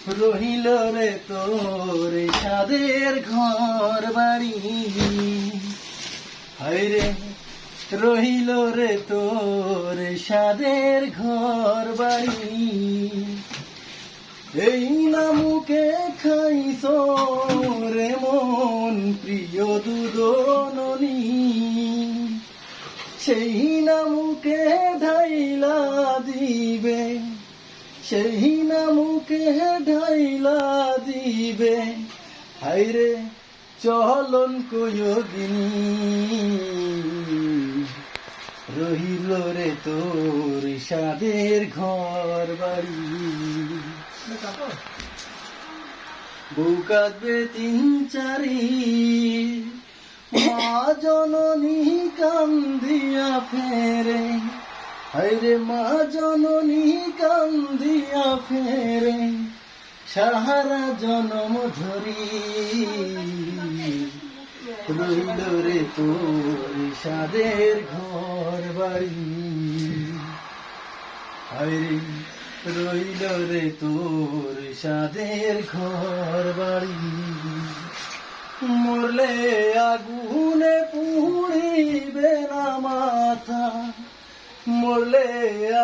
রহিল রে তোর সাদের ঘর বাড়ি, হায়রে রহিল রে তোর সাদের ঘর বাড়ি। এই নামুকে খাইছ রে মন প্রিয় দুদননি, সেই নামুকে ঢাইলা দিবে, সেই নামুকে ঢাইলা দিবে। হায়রে চলন কয়গিনী, রহিল রে তোর সাদের ঘর বাড়ি। বউ কাঁদবে তিন চারি, মা জননী কান্দিয়া ফেরে, হায়রে মা জননী কান্দিয়া ফেরে, সাহারা জনম ধরি। রইল রে তোর সাদের ঘর বাড়ি, হায়রে রইল রে তোর সাদের ঘর বাড়ি। মরলে আগুনে পুড়িবে না মাথা, মরলে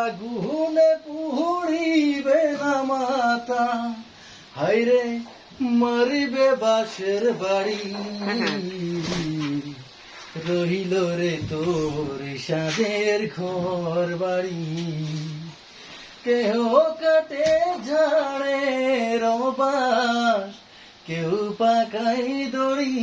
আগুনে পুড়িবে না মাথা, হায়রে মরিবে বাসের বাড়ি। রহিল রে তোর সাদের ঘর বাড়ি। কেহ কাটে ঝাড়ে রবাস, কেউ পাকাই দড়ি,